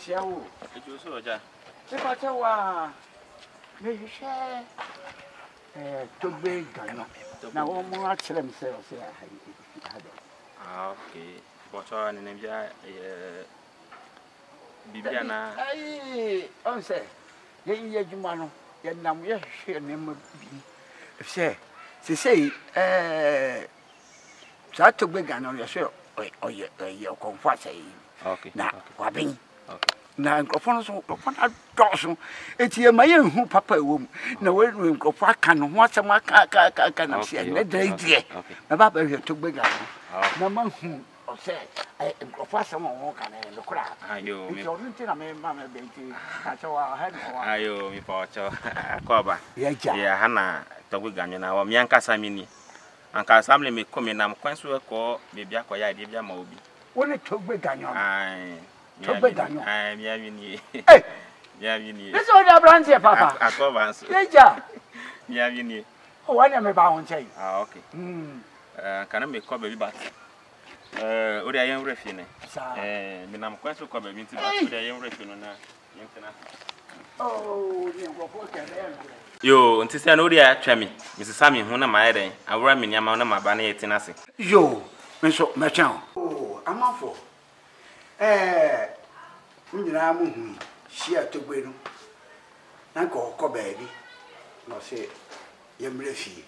Messiao. It was so, Jack. If I tell you, may you share to be gone. Now, one more tell themselves. Okay, but on in India, Bibiana. Aye, I say, ye, Jumano, yet now we are share name of if say, so to be gone on yourself, or your comfort. Okay, now, Wabbing. okay. Na nkrofo upon a dozen eti ma ye hu papa wom na we nkrofo aka no ho asem aka na se na dai die na baba hwe to gbega na ma hu o se nkrofo asem ho ka na no kra Ayo mi so nti na me ma me benti ka cho wa ha no ayo mi pa cho akoba ya ja ya hana to gbega na wo mi ankasa mi ni ankasa mle me komi na mkwanso ko me bia ko ya de bia ma obi woni to gbega nyo ai Tobeganyo. Ai, mi avini. Eh, mi avini. this all the branch here, Papa. Akobanso. Deja. Mi avini. Oh, why am I bound say? Ah, okay. Can I make call baby bat? Odi ayen refi ne. Mi nam kwanso call baby nti bat odi ayen refi no na. Yentena. Oh, ni ngofo ke na. Yo, nti se na odi atwa mi. Mrs. Sami hu na ma eden. Awura mi nyama na ma ba na yetina se. Yo, me so me chan. Oh, amafo. Nyina mu hu hia togbenu na ko baabi no se yemre fie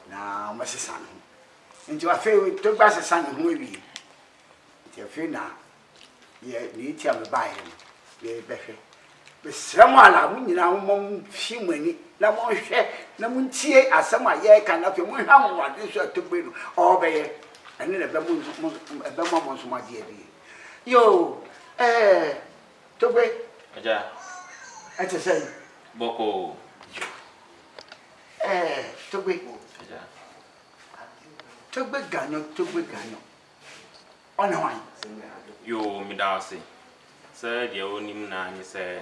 na masesa no nti wa fe togba sesa no hu ewi nti afi na ye ni ti am bae ye behwe be sramo ala mu nyina mo fi mani na mo hwe na mu ntie asem a ye ka na fe mu hwa mo wade so togbenu o be ye ene na be mo nso ma die bi yo Togbe Aja ate say boko Togbe Aja Togbe ganyo ona wan yo mi da se se de onim na ni se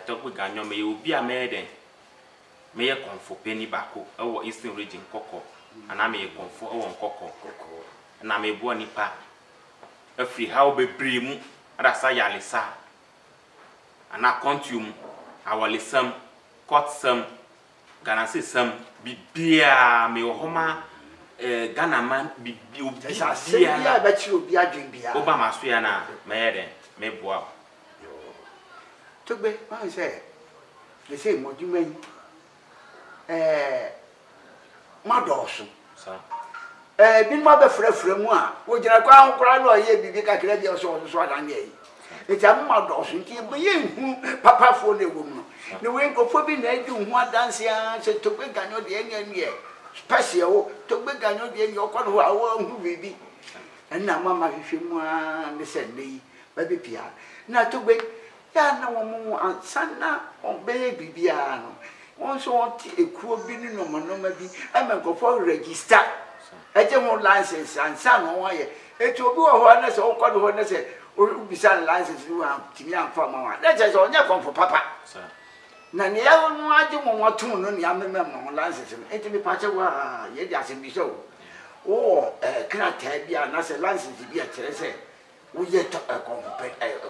Togbe ganyo me obi a me den me ye konfo peni bako ewo Eastern region koko ana me ye konfo ewo nkoko na me bo nipa afri ha obebre mu ada sa yalisa ana contium awalisam kotsam ganase sam bibia me homa Ghana man bibi obi bia ba chi obi adwen bia oba maso ya na me yeden me boa Togbe ma say they say mo dwuman madoso sa bi ma be frefre mu a wo gina kwa honkora no ye bibi kakra bia so adan ye eti amma doso nti ye hu papa fo na ewo mu ne we nkofo bi na adi hu adanse a se Togbe ganyo de ene special Togbe ganyo de ene okọ no awo hu bibi na mama hwehwe mu a ne se nei ba bi pia na Togbe ya na wo mu ansana obe bibia no won so ekuo bi ni no ma bi ama nkofo register eje mo license ansa no wa ye eti obi wo ho na se okọ ho na se ubisa license ni wa timi amfa ma wa na je so onye konfo papa na ne ya no age mo watum no ne amema mo license eti mi pa che wa ye dia se bi so o krata bia na se license bia kire se wo ye to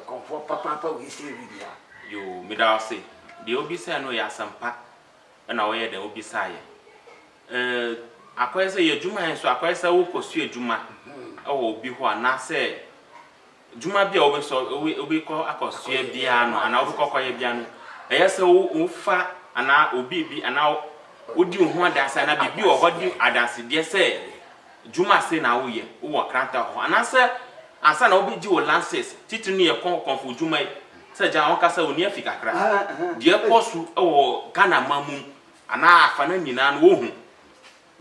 konfo papa we se bia yo mi da se de obi se no ya sampa na wo ye de obi sa ye akwese ye juma enso akwese wo kosu ejuma obi ho ana se juma bia obi so obi ko akosu bia no ana obi kokoye bia no eyese wo fa ana obi bi ana odi ho adanse na bibi wo hodi adanse de se juma se na wo ye wo kranta ho ana se asa na obi ji wo lances titinu ye konfo juma se ja won kasa oni afika kra de kosu wo Ghana mamu ana afa na nyina no wo hu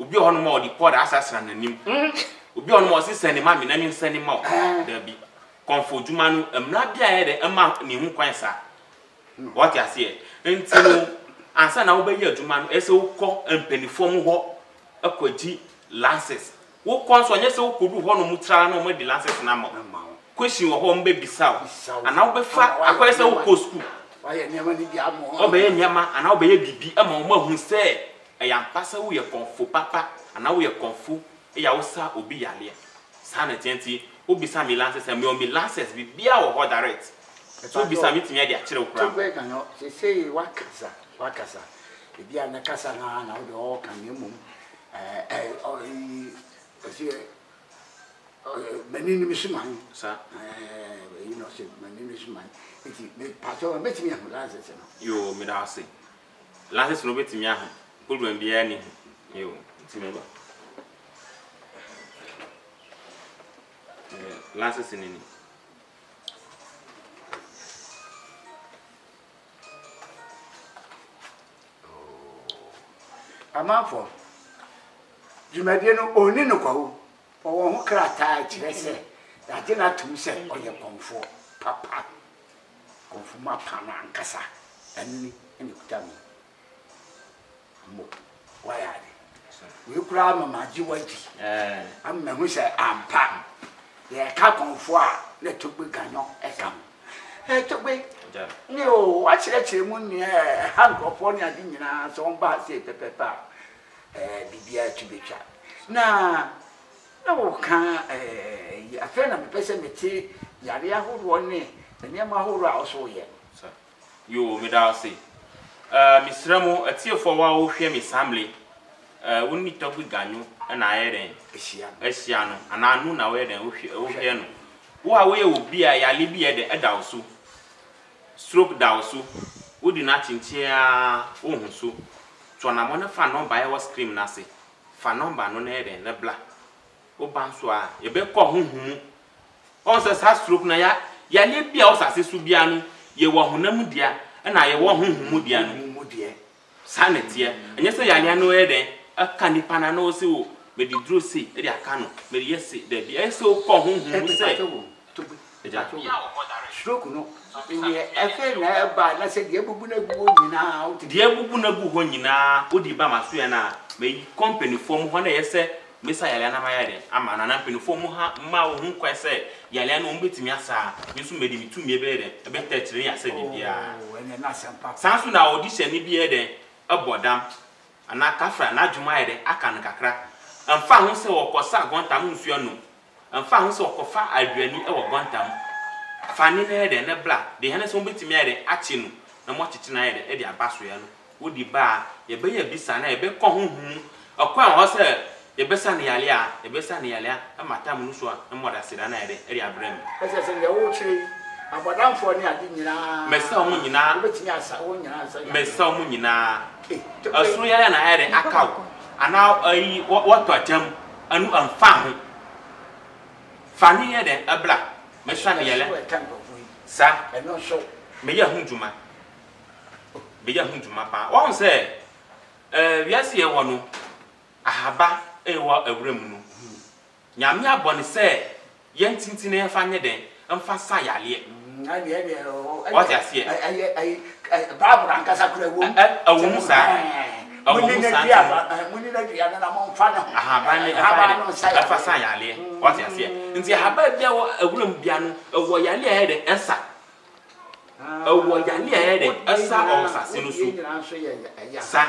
obi hono ma odi pod asasra nanim obi hono ma sisani ma me na mi sani ma da bi konfo juma no emna bia ye de ema ni hu kwan sa what you say ntino ansa na wo be ye juma no ese wo ko empenifom ho akwaji lances wo kon so nye se wo kodu ho no mutra na mo di lances na ma question wo ho mbe bisa ana wo be fa akwese wo ko school wa ye nyama ni bia mo o be ye nyama ana wo be ye bibi ama wo ma hu se ya mpasa wo ye konfo papa ana wo ye konfo ya wo sa obi yale sa na tenti obisa mi lances me o mi lances bibia wo ho direct so bisa mitimi ade akire okura Tugbe kan no say wakasa ebi ana kasa na wo de o kan mum manini misuman sa you know say manini misuman iti me pato metimi ahu lances no yo me da say lances no betimi ahu problem bia ni yo ntimi ba lances ni amafo jumadie no oni no kwawo owo ho krata kire se ade na tum se oye konfo papa konfo ma pa na ankasa ani eni kutami mo wayade we kura mama ji waji amma hu se ampa ye ka konfo a na togbe ganyo ekam togbe ni o wa chire mu ni hankofo ni ade nyina so on ba se pepepa bibia tubetwa na wo kan afa na pese meti yare ahoro ne ne ma ahoro a so ye yo me da say misramo atiefo wa wo hwe mi samle woni togbe ganyo na ayeren ehia no ana anu na we den wo hwe no wo a we obi a yale bi e de edaw so stroke daw so wo di na chinchia wo hu so so na mo na fa number e was scream na se fa number no na ere na bla wo ban so a ye be ko huhu on se sa stroke na ya le bia o sa se su bia no ye wo honam dia na ye wo huhu mu dia no sanete enye se ya le no ere aka ni pana na o se wo me di dro se e di aka no me di yesi de bi e se o ko huhu se stroke no ni efe na ba na se die bubu na gu nyina o die bubu na gu ho nyina o di ba maso ya na me company form ho na yese mesa yale na ma yare ama na company form ha ma wo hu kwa se yale na o betimi asa mi so me di mitumi ebere e be tetire ya se bibia ene na sempa sanso na audition ni bi ede abodam ana kafra na adwuma yare aka no kakra amfa ho se wo kosa gontam nsuo no amfa ho se wo kofa aduani e wo gontam fani na ede na bla de hane so betimi ede achi no na mo chichi na ede e di abaso ya no wodi ba ye be ya bisa na ye be ko huhu akwa ho se ye be sa na yale a ye be sa na yale a amata mu so a na mo da sida na ede e di abrem ese se ye wo chiri abodamfo ni ade nyina mesa o mu nyina betimi asa wo nyina asa mesa o mu nyina asuru yale na ede akaw ana ayi wato atam anu amfa ho fani ede abla mesa na yale sa eno so me ya hunjuma pa won se wiase ye wo no ahaba e wo awrem no nyame abone se ye ntintine ye fa nye den mfa sa yale ade what ya see ai babura nkasa kura wo awum sa muni na dia na mo mfa na ahaba ne fa sa yale what ya see nti ahaba bia wo awrem bia no wo yale ya de ensa wo yale ya de asa o sase no so sa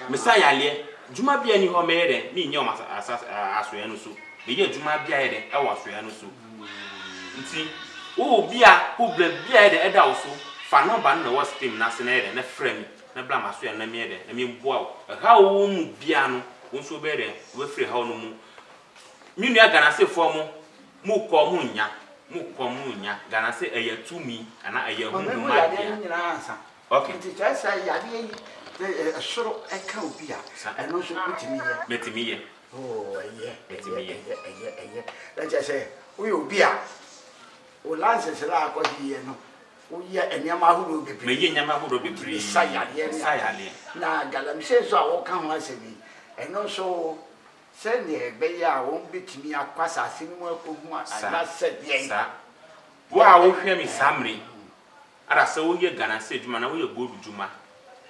mesa yale juma bia ni ho mere ni nye o asoya no so be ye juma bia ye de e wo asoya no so nti wo bia problem bia de eda wo so fa number na wo stream na se na ye na frame na bla masoya na me de na me boa ha wo mu bia no wo so be de we free ha no mu mi nua gana se fo mu ko mu nya gana se eye tumi ana eye hu mu ma bia okay nti chasa ya bi soro eka obi a eno so betimi ye oh eye betimi ye la chasa we obi a o lanse sera akodi ye no o ye enyama huru bebre me ye nyama huru bebre sayale na galamse so a wo kan ho asebi eno so se ne be ya wo betimi akwasa asini mu akohu ala se de sa wo a wo hwe mi samre ara se wo ye gana se djuma na wo ye godu djuma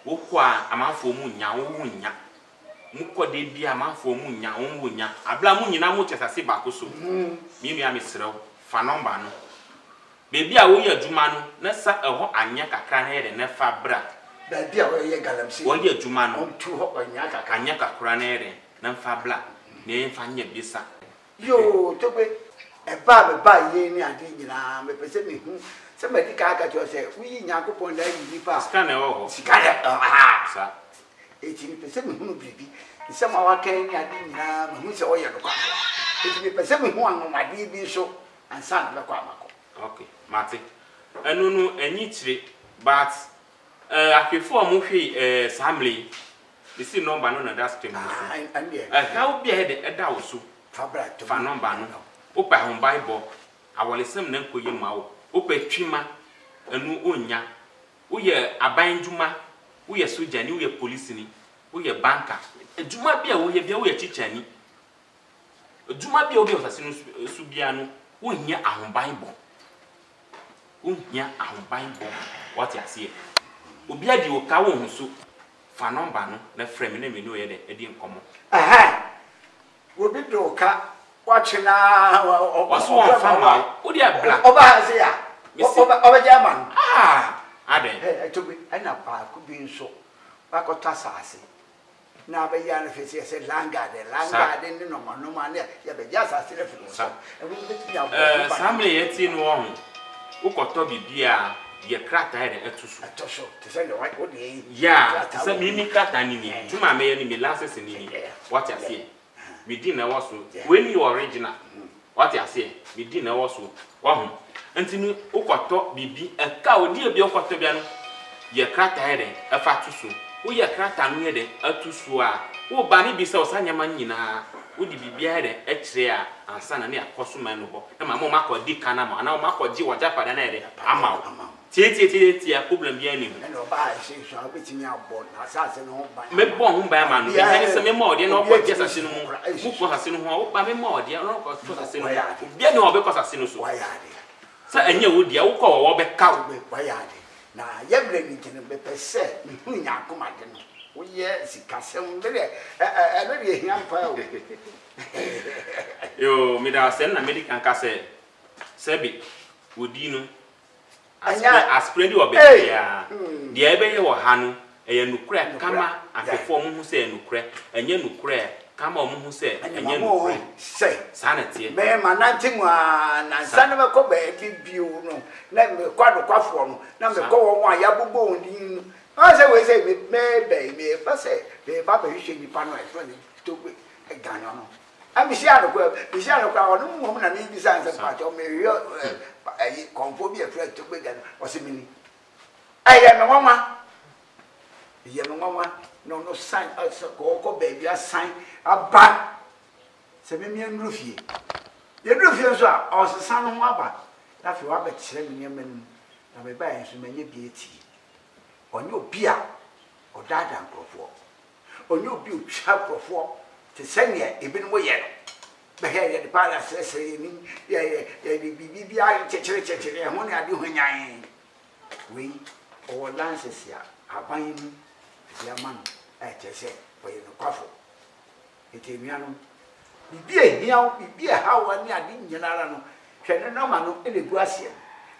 wo kwa amanfo mu nya wo nya mu kode bia amanfo mu nya wo nya abla mu nyina mu chesase bakoso mi nua mi serew fa number no bebi a wo ye djuma no na sa eho anya kakra na ye na fa bra bebi a wo ye galamse wo ye djuma no ontu ho anya kakra na ye na fa bla na ye fa nya bisa yo to pe e ba ye ni ade nyina me pese me hu somebody can say, we Yakupon like pass. Scan over. Scan, Sir. 80% who be. Some of our Kenya didn't have who's all your car. 80% who are my baby so and son of the Quamaco. Okay, Marty. I don't know any tree, but I prefer movie family. You see, no banana that's stream. How be a dowsu? Fabra to Fanon Bano. Opa home Bible. I will listen them for you, Mao. Opa Trima, a new Unya. We are a bind Juma. We are Sujan, we are policing. We are banker. A Juma be a way be a teacher. A Juma be a way of a Subiano. Unya a home Bible. Unya a home Bible. What you see? Ubia di okawo nso fa number no na frame na me no ye de edi nkomo obi do ka watch na waso on fama o di abla oba ha se ya oba jaman ade to be ana pa ku bi nso ba ko tasase na be ya na fesi se langa de ni no ma ne ya be ja sase le fu so e bi ti ya samle yeti no ho ukoto bibia ye krata ere etoso te say no what dey ya te say mi krata ni ni tuma me ni mi license ni what you say me di na wo so when you original what you say me di na wo so wa hu antini ukoto bibi e ka odi e bi ukoto bia no ye krata ere e fa tuso wo ye krata no ye de atuso a wo ba ni bi se osanyama nyina wo di bibia ere e kire a ansa na ne akoso man no ho na ma mo makodi kana ma na mo makodi wo japada na ere ama tie problem bi ani no ba se so abetimi abo na asase no ba me bon ho ba ma no be se me mo de no ko je sase no mu ko sase no ho ba me mo de no ko so sase no bi ani ho be ko sase no so wa ya de sa anya wo dia wo ko wo be ka wo wa ya de na ye bre ni tene be pese hu nya akoma de no wo ye sikasem be de no de hia pa o yo me da sen na medical ka se bi wodi no asprendi obe ya de ebe ye wo ha no eye nukure kama afefo mu hu se nukure enye nukure kama mu hu se enye nukure se sanete me mananti mu na nsa na ko be bibiu no na me kwado kwafo no na me ko wo ya bubo ndin no o se we se me ba se be ba be hwe ni pa no e so ni to gbe e ganyo no ami si anokwa ono mu na ni bi sanse pa to me yo ayi konfo bi e fre to gbe ganyo o se mini aye me mama ye me mama no sign ko baby a sign aba se me mi nrufie ye nrufie so a o se san no aba na fi wa ba kire me nyam nu na me ba yen so menye bi eti onye obi a o dada nkrofo onye obi o twa nkrofo te sene ebi no ye no be he ye de para sese ni ye bibi a chechere ho ne ade ho nyan we o lances ya aban ni ya man chese for you kwafo etemiano bibi ehia hawa ni ade nyinara no hwene no ma no ele gu ase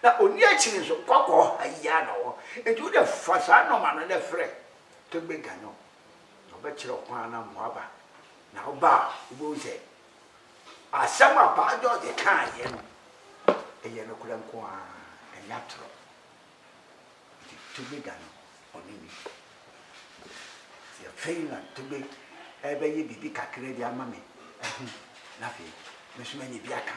na oni akiri so kwakọ aya na wo enti wo de fasa no ma no le frɛ to gbe ganyo oba kire okwan na moaba na oba wo se asama pa jo de kan ye no eye no kula nko a enya tro to gbe ganyo oni ni se feina to gbe ebe ye bibi kakere di ama me na fe me so many bi aka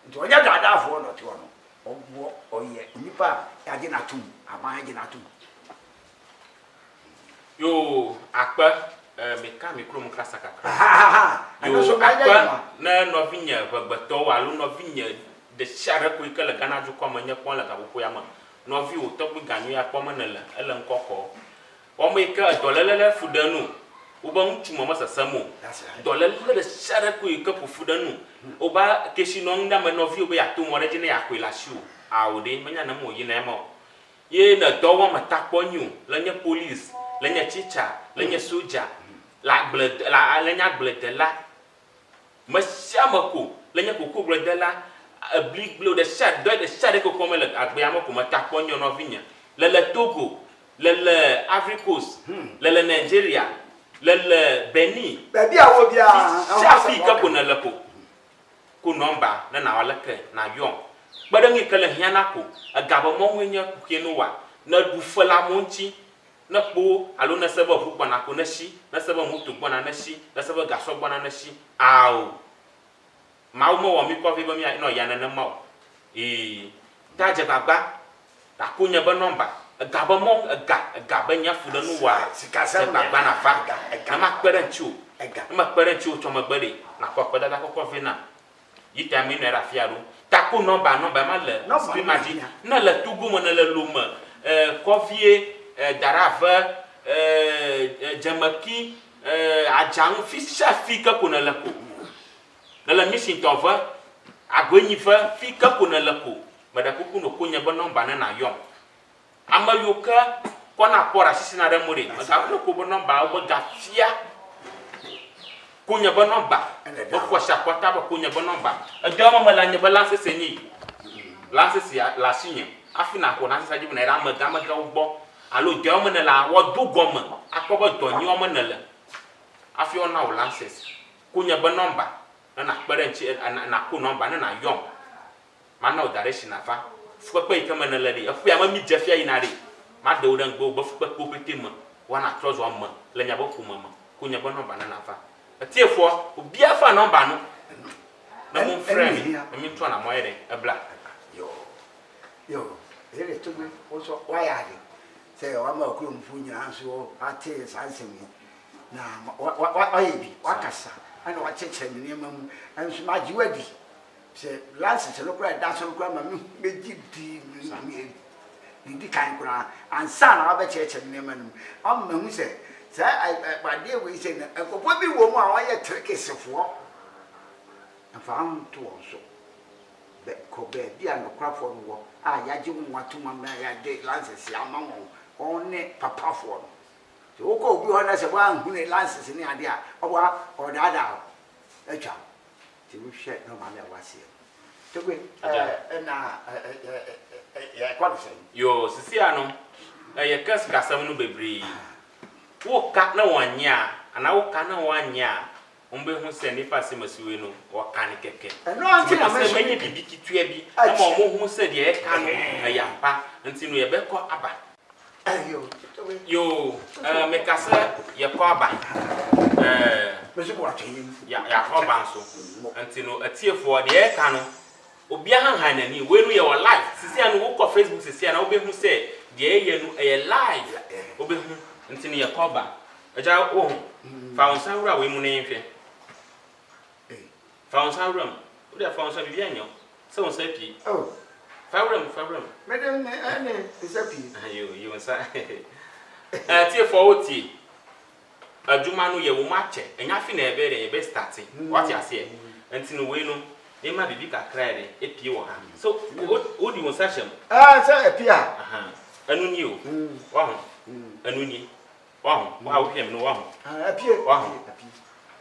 nti onya dada afo no ti wono ogbo oye nipa age na tum ama age na tum yo akpa me ka me krom klasa kakra yo akpa na no vinya bagbato wa lu no vinya de share ko ikala gana ju ko manya ko la ka bo ya ma no vi o to bu ganyu ya ko manala ele nkoko o me ka dolele fudanu uba mtuma masa samo dolele de share ko ikapu fudanu oba keshino nda me no vi oba ya to mo reje na ya ko la shu awde manya na mo yi na ma ye na dowa matakpo nyu lanya police lanya chicha lanya soja la bled la lanya bled la mashamako lanya koko bled la a big blow the shot do the shot ko come le agbe amako matakpo nyu no vinya lele Togo lele Ivory Coast lele Nigeria lele Benin baby awo bia shafi ka ko na lepo ko nomba na wala ke na yon Badangi kala hianako agaba mo wenya kukenuwa na dufala monchi na po alo na seba hu bana ko na shi na seba mutu bana na shi na seba gaso bana na shi aw ma mo wa mi ko fi ba mi no ya na ma ta je baba ta kunya ba nomba agaba mo agaba nya fu da nu wa sikasa baba na fa na ma kperenchu ma kperenchu to ma gbere na ko pada da ko fi na yita mi na rafiaru ta ku nomba ma le bi ma di na le tugu mo na le luma kofie darava jamaki ajang fisha fika kuna lako na la mission tova agonifa fika kuna lako madakuku no kunya bonomba na yom amayoka kona pora sisi na remore madakuku ko bonomba obo gafia kunya bonomba boko shakwata ba kunya bonomba adama malanya balance seni lance sia la signe afina ko na sisa jibu na ra magama ga ugbo alo dama na la wo dugoma akobo donyi o manala afi ona o lances kunya bonomba na kperenchi na ku nomba na yom mana o direction afa fuka pe kama na lade afu ya ma mi jafia inare ma do dan gbo ba fuka ko petima wana trozo amma lenya ba ku mama kunya bonomba na afa atiefo obi afa nomba no na mo friend mi to na mo yede ebla yo ele tugu oso wayade se wa ma ku mfunya anso ate sansemi na wa yebi wakasa ana wa cheche ni mamu anso ma jiwadi se last se lokura da so lokura ma meji di di kan kura ansa na wa be cheche ni mamu am mahu se ba de we se na ko bi wo mu a wa ye trekesefo afa am to so be ko be bi an lokura fo no wo a ya ji mu atuma ma ya de lances ya ma won one papa fo no so ko obi ho na se wa hu ne lances ni ade a oba o dada echa ti mu hwe no ma le wase to gbe na ya kwa se yo sisi ano ye kas kasam no bebri wo ka na wanya ana wo ka na wanya ombe hu se ni fa se masiwe no wo ka ne keke no anti na me menye bibi kitua bi ama omo hu se de e ka no ayampa nti no ye be ko aba yo me kasa ye ko aba me se ko atyin ya ko ba so nti no atiefo de e ka no obi ahan nani we no ye wo live sisi anu wo ko Facebook sisi ana obe hu se de e ye no e live obe hu nti no ye ko aba aja wo fa on sawura we mu ne nhwe fa on sawura o de fa on sa bibi anyo se on sa pi oh fawura me de ne se pi yo nsa atiefo oti adwuma no ye wo mache enya fi na ebe de ebe start what ya say nti no we no e ma bibi kakra de epie wo ha so o di won session se epia anu ni o wa ho anu ni wa ho wa wo hwem no wa ho epie wa ho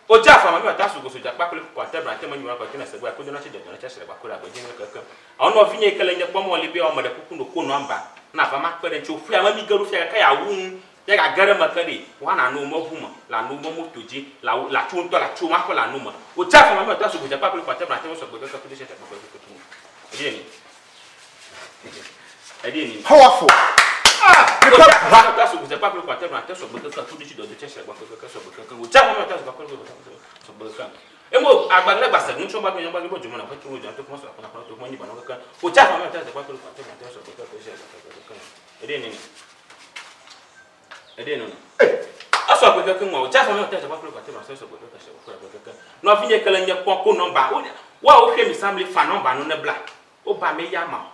o ja fa ma mi ata so go so ja pa kle ko atabra te manyu akwa kina se gwa ko jona che de jona che sere ba ko la go jin kaka ono finye kele nye pomo le bi o mo de kuku no ko no amba na fa ma kpere nche ofu ya ma mi garu fi ka ya wu ya ga gare makare wa na no mo huma la no mo motoji la chu to la chu ma ko la no mo o ja fa ma mi ata so go ja pa kle ko atabra te so go ka ko de che ta ko ko to edeni powerful ata so go ja pa kle ko atabra te so go ka ko de chi do che sere ba ko so go ka o ja fa ma ata so ko so go ka emo agbagbe gbasa nu chomba mi yomba gbo jumo na petu ojo to mo so na to mo ni ba no kan o cha fa ma ta se pa ko te ma te so ko to se kan ede no aso ko kan o cha fa ma ta se pa ko te ma so ko to se ko kan no finye kala nya ko number wa o hwe mi samle fa number no na bla o ba me ya ma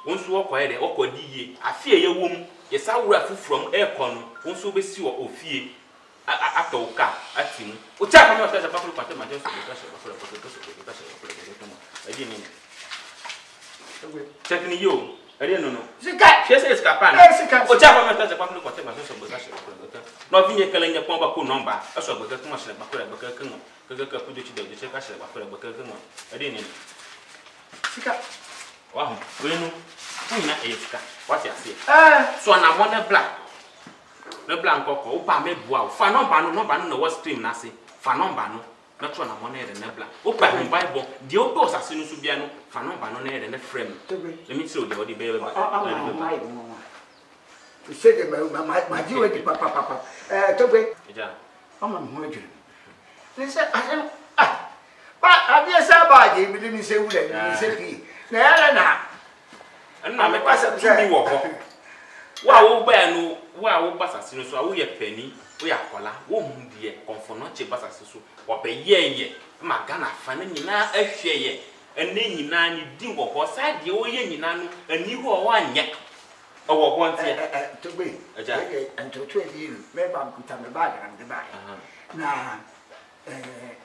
wonsu o ko ede o ko diye afie ye wom ye sa wura fufrom e ko no wonsu be si o ofie atoka atimu ucha kama utaza pakulu kwa tema jesu kasha bakula adi nini chekini yo adi no sika chese escapana ucha kama utaza pakulu kwa tema jesu kasha bakula no vinye kalenya kwamba ku number aso bakaka kuma shina bakula bakaka ngo kaka kudo chido je kasha bakula bakaka ngo adi nini sika wahu wenu kuna esika wati asie so na mona black le blanc koko o pa me bua fa number no no wa stream na se fa number no na to na mo na ere na bla o pa ho bible de o bo asase no so bia no fa no ba no na ere na frame let me tell you o de be you say the my jiwe di papa to be ja ama mo adwene ni say asen ba abia sa ba je mi ni say wule ni say pi na ya na me pasa tu bi wo ho wa wo ba no wa wo basase no so a wo ye pani wo ya kola wo hu die konfono che basase so wo be ye ma Ghana fa na nyina ahwe ye ene nyina ni di wo ho sa de wo ye nyina no ani ho wa anye owo ho ntie to be and to trade me ba kuta me ba ga me ba na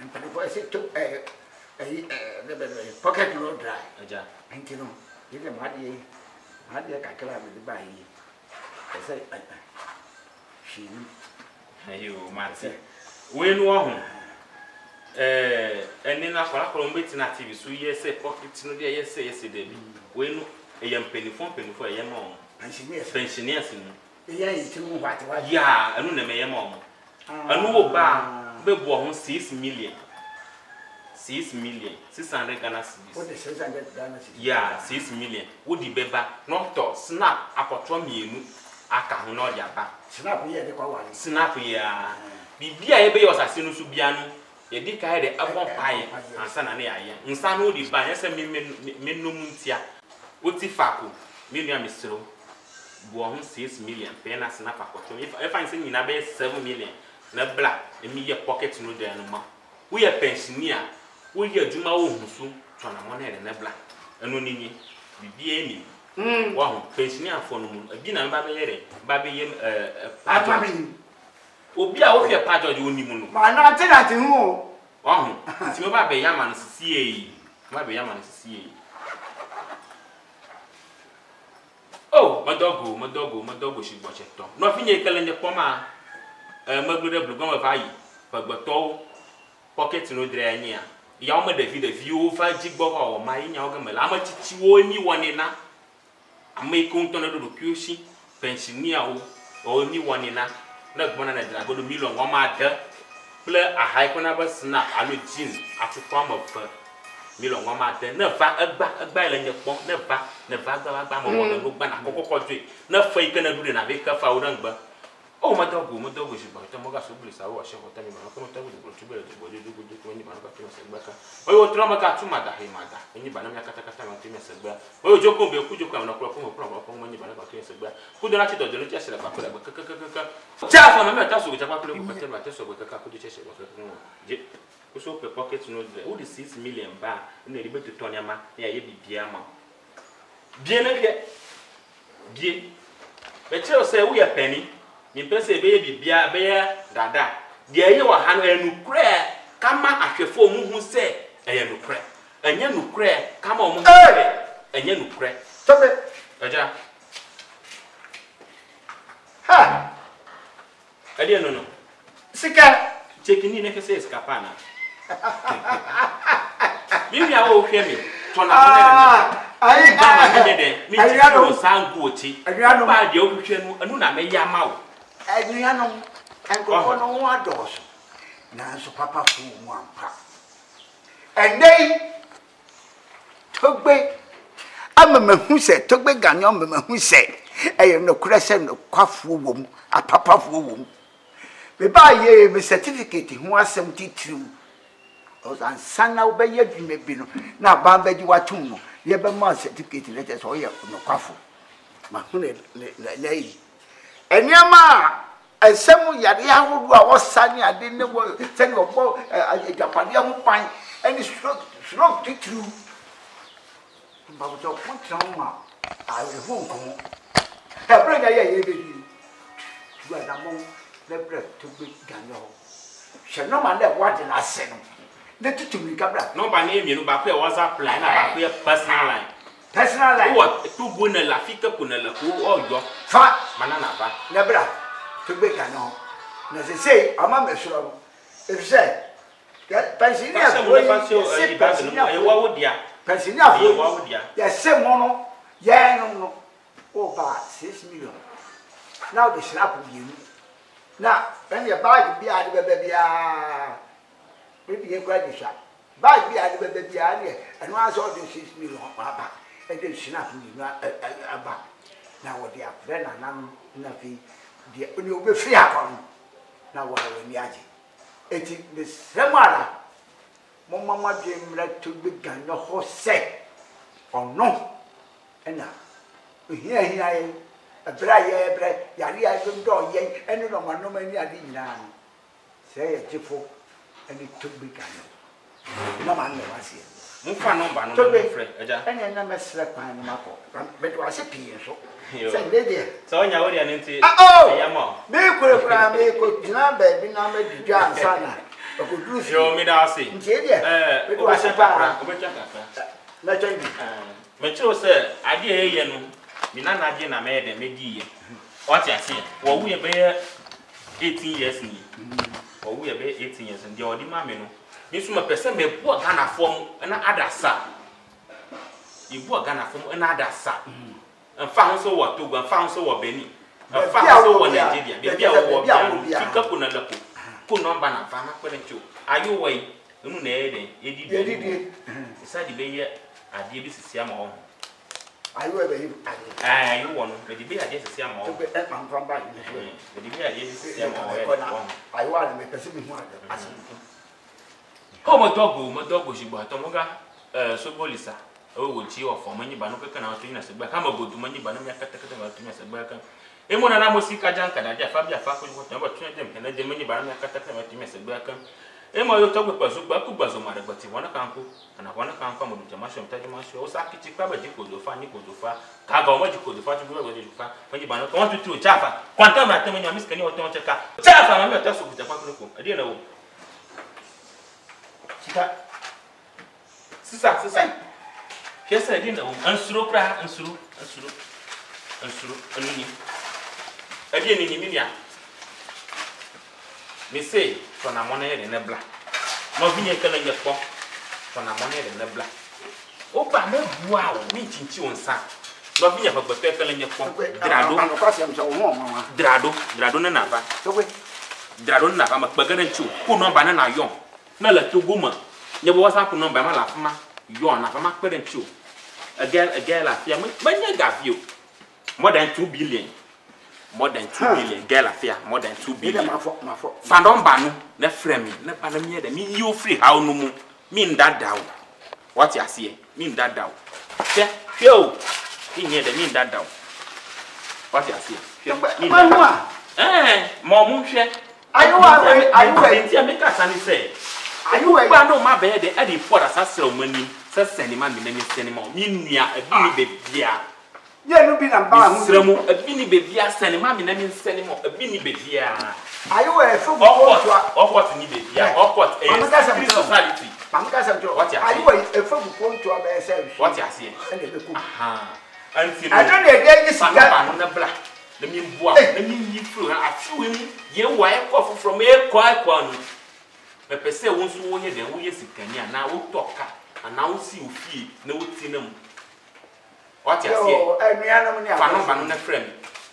mpani ko se to pocket road dry aja entino ile madi ka kala me ba yi say she ayo mate we no ho eni na fara ko mbeti na TV so ye say pocket no dey ye say dey bi we no eyam penifon eyam on pensioners no eya yitimu what ya anu na me yam on anu wo ba be bo ho 6 million 600 Ghana cedis what is 600 Ghana cedis ya 6 million wo di beba no to snap akotro mienu aka ho na odi aba snap ye de kwa wale snap ya bibia ye be yo sase no so bia no ye di kai de abon pae ansa na ne aye nsa no di ba ye se menum ntia oti fako me nua misro bo ho 6 million pe na snap akotro if I say nyina be 7 million na bla emi ye pocket no de no ma wo ye pensioner wo ye adwuma wo husu to na mo na de na bla eno nini bibia ni wa ho pensioner afo no mu abi na ba be yere ba be ye obi a wo hwe pajo de oni mu no ma na tenant hu wa ho ti me ba be yama no sie ma be yama no sie oh madogo shi gbo cheto no finye kele nje poma magbude blugon va yi pagbato pocket no dre anya ya o ma David o fa jigbo ho ma nya o gamela ama chichi wo ni woni na ama ikunto na do kyoshi pensioner o ni woni na gbona na dra godo million wo ma da ple a high kona ba snap alo jean atukwa ma fa million wo ma da na va agba ile nye pon na va agba mo wo gba na kokoko dwe na fa ikana du na be ka fa wo ngba oh madogo shi ba ta moga so buli sa wo she ko ta mi ba ko ta wo tu bele bo de ko ni ba ka ti se gba ka oyo tra ma ka tu ma da he ma da ni ba na mi kata ma ti me se gba oyo joko be ku joko na ko ni ba na ka ti se gba ku do na ti do de ni ti se la ba ko la ka cha fa ma me ta so ja kwa ko ko ta ba ta so ka ku do che se ba ko je ku so pe pocket no de wo di 6 million ba na ri be to tonya ma ya ye bibia ma bien na bien be che o se wo ya penny ni pese be bibia be dada de aye wa ha no enukre kama ahwefo mu hu se eye nukre enya nukre kama o mu enya nukre tobe aja ha ade no sika chekini ne kese escapa na bibi a wo hwe mi to na na ai ba me de mi ti ko sangu oti ba de o hwe no anu na me yama o aduano enko no wa dos na so papa fu mu ampa endei togbe amama hu se togbe ganyo amama hu se eye no krese no kwafu wom apapa fu wom be ba ye me certificate hu asem titru o san sana wo be ye dwuma bi no na ba ba ji watum no ye be ma certificate letter so ye no kwafu ma hu ne lei eniama esemu yare ahodu a wosane ade ne wo sene obo ajapade ho pan eni stroke titru mba bo kontra ma a ho nkomo e brega ye be di tu ada mo le bre to be ganyo she no ma le wade na se no ne tutu mi kabra no ba ne mienu ba ko e WhatsApp line na ba ko e personal line o tu go na la fika ko na la ko o yo fa mana na ba na bra to be ganyo na se say ama me suro if say pensioner ko le fa se o ba no e wa wo dia pensioner e wa wo dia ya se mo no ya no over 6 million now the snap you na when your bag be at the baby ye kwa di sha ba bi ade be bi ade eno aso de 6 million aba e de snap ni aba na wo de afre na nan na fi de oni obe free akon na wo ni aje eti de semara mo mama de mra to be ganyo ho se ono ena ohia ye ebra ye ebra yari ya do ye eno no mano mani ade nyina no se ye tifo eni to be ganyo na man ne wase mfa number no frɛ agya ene na mesre kwan ni mako me do ase pii so se ndede so onya wo dia ne nti ya mo me kure kura me ko tina ba bi na me didwa ansa na ko dusi yo me da ase nti e dia me do ase kakra obetwa kakra na changi me chiro se ade ye no mi na na ade na me de me di ye what ase wo wu ye be 18 years ni wo wu ye be 18 years ndi odi ma me no mi suma pese me bu Ghana form na adasa ibu Ghana form na adasa mfa ho so wo Togo mfa ho so wo Benin mfa ho so wo Nigeria be bia wo bia fika ko na lako ko number na fa ma kwere ncho ayo wai enu na ede edidi isa di be ye ade bi sisi ama ho ayo e be yi ayo wo no be di be ade sisi ama ho be e man fa ba ni be di be ade sisi ama ho ayo wa me pese mi hu ade ho mo dogo shigba to mo ga so bolisa o wo chi ofo manyi ba no keke na otu na segba kama bodu manyi ba no ya kata kata otu na segba kan e mo na mo sika janka da ja fa bia fa ko ko ba tu na dem kana de manyi ba no ya kata kata otu na segba kan e mo yo to gba so gba ku gba so ma de gbati wona kan ko ana wona kan fa mo du jama so mta jama so o sa kiti kwa ba ji ko do fa ni ko do fa ka ga o ma ji ko do fa tu ba ji fa manyi ba no ko tu tu chafa kwanta ma te manyi miska ni o to cheka chafa ma me ta so ku ta kwa ko ade na wo sisa kesa di na ansuro pra ansuro anuni ade ni ni mia me say to na mona ye ne bla no binye kala nye po to na mona ye ne bla o ba me bua o mi chinchi onsa no binye fa gbepe kala nye po drado na ba drado na ba ma kpagana nchu ko no ba na yon na la Togo ma nye bo wasa ko no ba ma la fama yon na fa ma kpere nchu a girl afia manya gavio more than 2 billion girl afia more than 2 billion fandom banu na frame na bana mi de mi you free how no mu mi ndadaw what you see mi ndadaw yo ni de mi ndadaw what you see mi mo mu hwe ayu ntia me ka sani say ayu ba no ma be de e dey pour asasre o mani sa senima mi na mi senima mi nua abi ni bebia ye no bi na ba hu sremu abi ni bebia senima mi na mi senima abi ni bebia ayu e fu ko okot ni bebia okot e society mamka sa jo ayu e fu ko nto ba se what you see e de ku anti I don't dey get sika ba no na bla na mi bua na mi yi fru afiwe mu ye wa e ko from e kwa no me pese won so wo ye den wo ye sikani na wo toka na wo si ofie na wo ti na mu what you see enuanum ni fa no na frame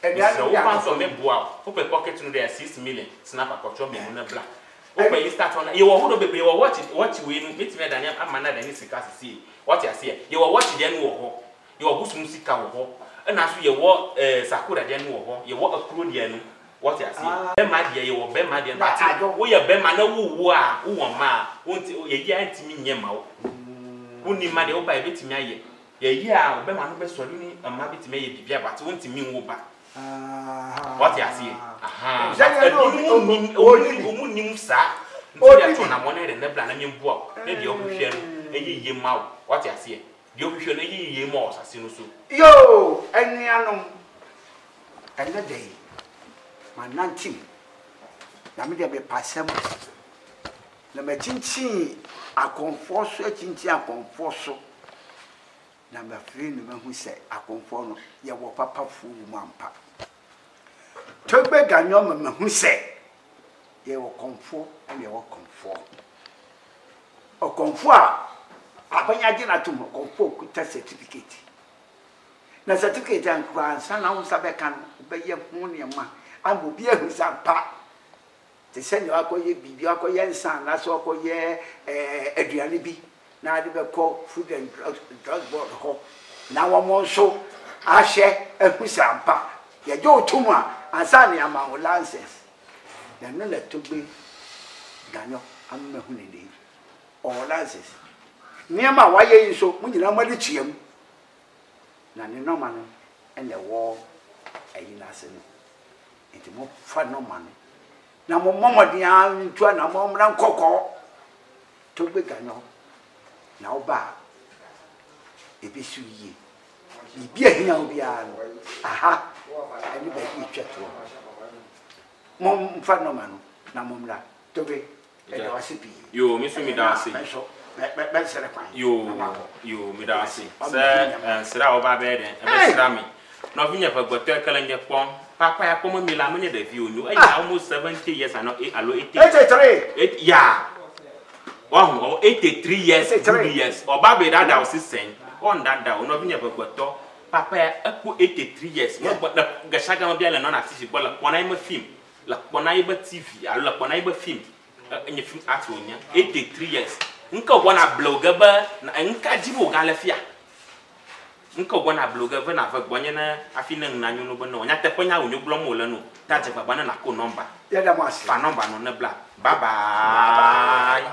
enuanum wo pan so me boa wo pe pocket no there 6 million snap akotro me na bla wo pe start on ye wo ho do bebre wo watch we no metime da nya ama na da ni sika sisi what you see ye wo watch de no wo ho ye wo busum sika wo ho na so ye wo sakura de no wo ho ye wo akuro de no what you see be ma de ye wo be ma de but wo ye be ma na wo a wo ma wonti ye ye antimi nyema wo woni ma de wo ba e betimi aye ye ye a be ma no be sori ni ama betimi ye bibia but wonti mi wo ba what you see omu nim sa nti ya na mo na de na bla na nyemboa na de ohwehwe no ye ma wo what you see de ohwehwe no ye ma osase no so yo enuanum ene dey manantim na me de be pasem na me chinchin akonfo so chinchin akonfo so na me free no me hu se akonfo no ye wo papa fu mu ampa to be ganyo me hu se ye wo konfo and ye wo konfo o konfo a abanya gina to mo konfo ku ta certificate na certificate an kwa sana unsa be kan be ye hu ne ma ambo bi ehu sampa te sɛ ne akɔyɛ biribi akɔyɛ nsa na so akɔyɛ aduane bi na ade bɛkɔ food and drug board hɔ na wɔn nso ahyɛ ahusa ampa yɛgye otum a ansa ne ama wo license na no na togbe ganyo amma hu ne dei o license nneɛma wayɛ yi so mu nyina ma de tuam na ne nɔma no ɛna wɔ ayi na ase no nti mo fa nɔma no na mo mɔmɔden antua na mo mra nkɔkɔ togbe ganyo na oba ebesu yie bibi ahia obi a no aha ani ba bi twato mo mfa nɔma no na mo mra togbe ɛda wase bi yo mi so mi da ase yo mi da ase sɛ sra oba be den e sra mi no fi nya pa gboto kala nya pon papa ya pomo mi la mo nya da vi onyu e almost 70 years ano alo 83 yeah wow 83 years 2 years oba be that was sen on that down no fi nya pa gboto papa ya epo 83 years mo gboto ga shaga ma bia le no na tv bola pona ima film la pona iba tv alo la pona iba film enye film art onya 83 years nka wana blogger ba na nka jibo ga lafia nka wana blogger ba na fa gbonye na afina na nyu no bo no nya te ponya onyu blom wole no ta je baba na ko number ya da mas fa number no na bla bye bye